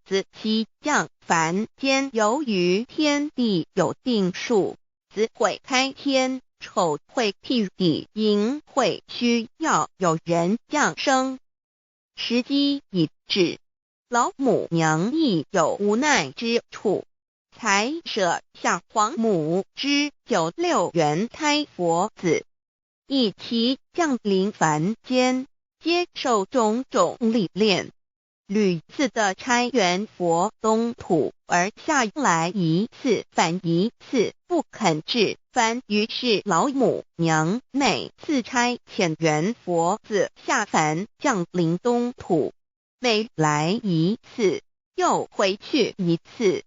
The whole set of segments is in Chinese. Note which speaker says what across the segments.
Speaker 1: 子其降凡间，由于天地有定数，子会开天，丑会辟地，寅会需要有人降生。时机已至，老母娘亦有无奈之处，才舍下皇母之96元胎佛子，以其降临凡间，接受种种历练，屡次的差元佛东土而下来一次反一次不肯至凡，于是老母娘每次差遣元佛子下凡降临东土，每来一次又回去一次，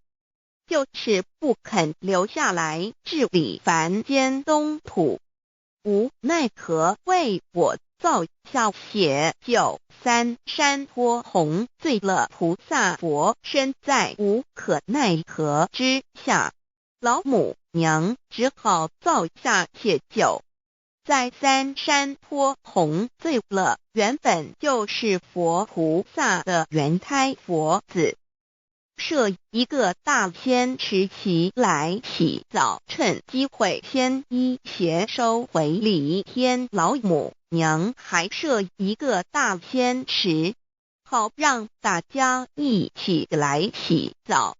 Speaker 1: 就是不肯留下来治理凡间东土。无奈何为我造下血酒三山托红罪了菩萨佛，身在无可奈何之下，老母娘只好造下血酒，在三山托红罪了原本就是佛菩萨的原胎佛子，设一个大仙池期来洗澡，趁机会先一邪收回礼天。老母娘还设一个大仙池，好让大家一起来洗澡，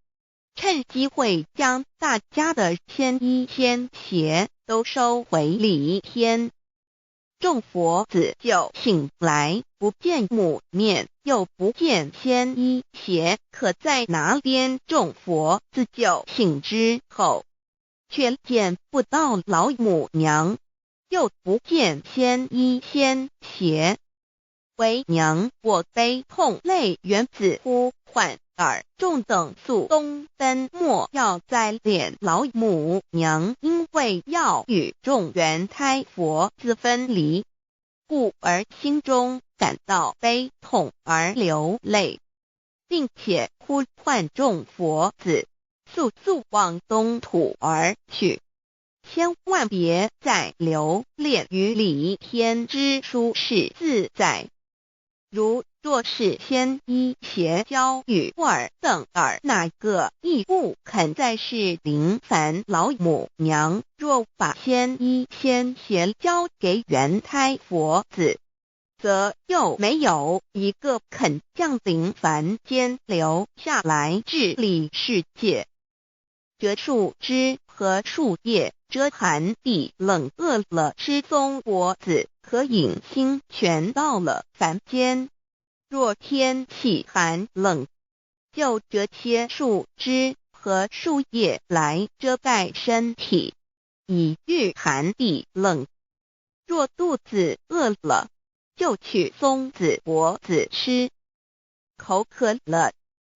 Speaker 1: 趁机会将大家的仙衣仙鞋都收回礼天。众佛子就醒来，不见母面，又不见仙衣鞋，可在哪边？众佛子就醒之后，却见不到老母娘，又不见仙衣仙鞋。为娘我悲痛泪源子呼唤尔众等速东奔，莫要再敛老母娘，因为要与众原胎佛子分离，故而心中感到悲痛而流泪，并且呼唤众佛子速速往东土而去，千万别再留恋于礼天之舒适自在。若是仙衣鞋交与尔等尔，哪个亦不肯再是临凡老母娘？若把仙衣仙鞋交给原胎佛子，则又没有一个肯降临凡间留下来治理世界。折树枝和树叶遮寒地冷，饿了吃松果子，可饮清泉到了凡间。若天气寒冷，就折些树枝和树叶来遮盖身体，以御寒地冷。若肚子饿了，就取松子果子吃，口渴了，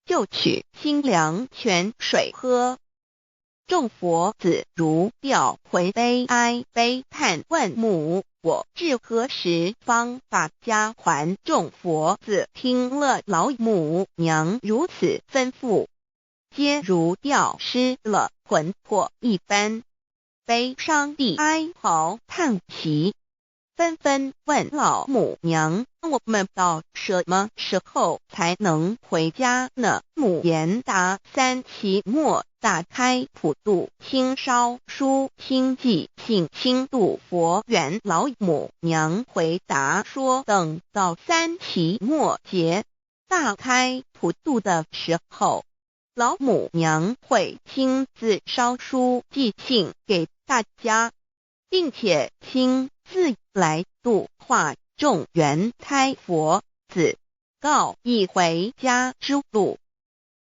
Speaker 1: 就取清凉泉水喝。众佛子如吊魂悲哀悲叹，问母我至何时方把家还？众佛子听了老母娘如此吩咐，皆如吊失了魂魄一般，悲伤地哀嚎叹息，纷纷问老母娘：我们到什么时候才能回家呢？母言答：3期末打开普度清烧书清寂信清度佛缘。老母娘回答说，等到3期末节大开普度的时候，老母娘会亲自烧书寄信给大家，并且亲自来度化众原胎佛子，告一回家之路。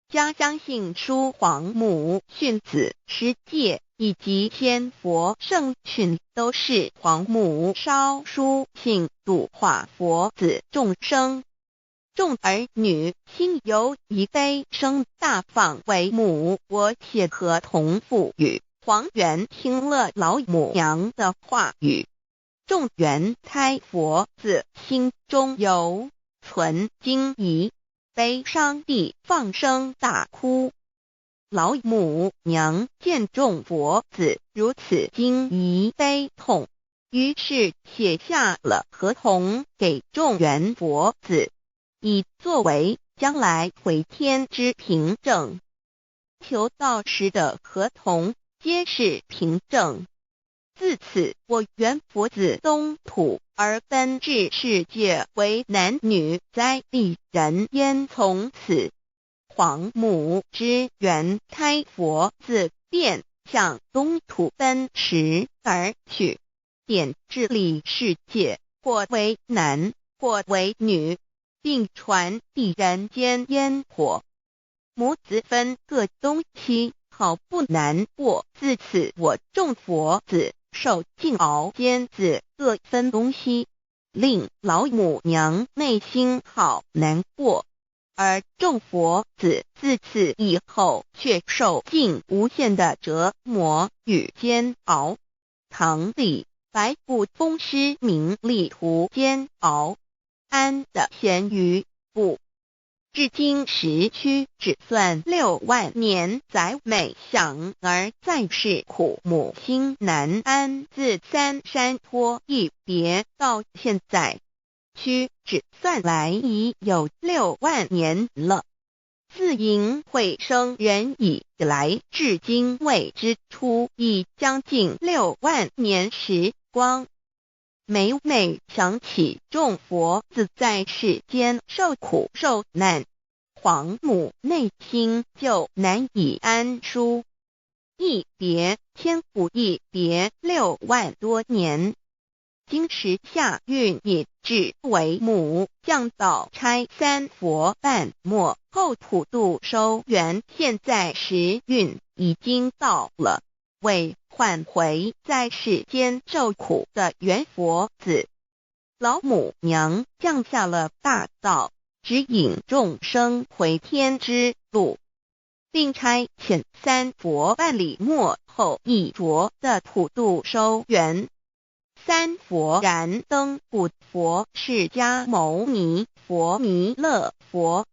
Speaker 1: 将相信书皇母训子十戒以及仙佛圣训，都是皇母烧书信度化佛子众生。众儿女心由以悲生大放为母，我且合同赋予。皇元听了老母娘的话语，众原胎佛子心中有存惊疑，悲伤地放声大哭。老母娘见众佛子如此惊疑悲痛，于是写下了合同给众原佛子，以作为将来回天之凭证。求道时的合同皆是凭证。自此，我原佛子东土，而奔至世界为男女哉利人焉。从此，皇母之元开佛自便向东土奔驰而去，点治理世界，或为男，或为女，并传递人间烟火。母子分各东西，好不难过。自此，我众佛子受尽熬煎子各分东西，令老母娘内心好难过。而众佛子自此以后却受尽无限的折磨与煎熬。唐李白骨风师名利图煎熬，安的咸鱼不。至今时区只算6万年载每想而在世苦母心难安。自三山托一别到现在，区只算来已有6万年了。自寅会生人以来至今未之初，已将近6万年时光。每每想起众佛子在世间受苦受难，皇母内心就难以安舒。一别千古，一别6万多年。今时夏运也至为母降道差3佛半末后普度收圆，现在时运已经到了，为唤回在世间受苦的原佛子。老母娘降下了大道，指引众生回天之路，并差遣3佛半里末后一着的普度收圆。3佛燃灯古佛、释迦牟尼佛、弥勒佛，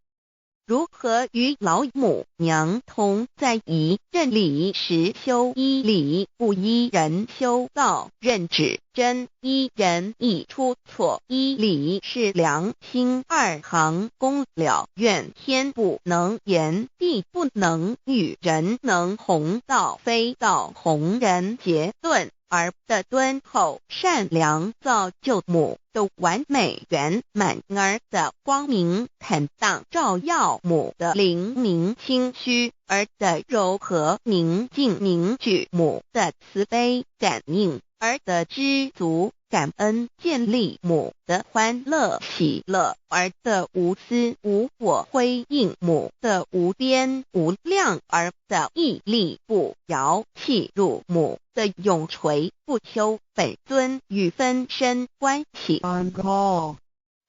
Speaker 1: 如何与老母娘同在一任理时修一理，不一人修道，任指真一人一出错，一理是良心2行功了，愿天不能言，地不能喻，人能弘道，非道弘人。结论而的敦厚善良，造就母的完美圆满，儿的光明坦荡，照耀母的灵明清虚，儿的柔和宁静凝聚母的慈悲感应，儿的知足感恩建立母的欢乐喜乐，儿的无私无我辉映母的无边无量，儿的屹立不摇契入母的永垂不朽。本尊与分身关系。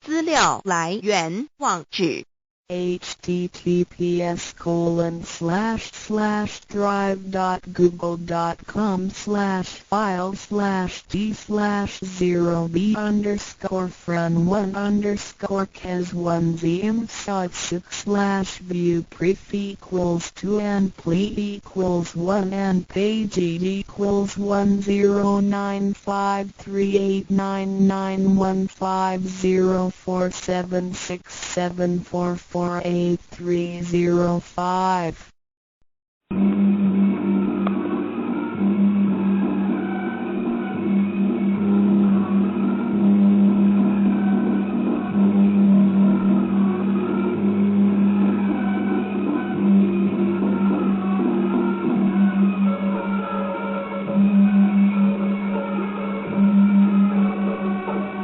Speaker 1: 资料来源网址
Speaker 2: https://drive.google.com/files/d/0b_cas1zm/6/view pref equals 2 and plete equals 1 and page equals 109538991504767448305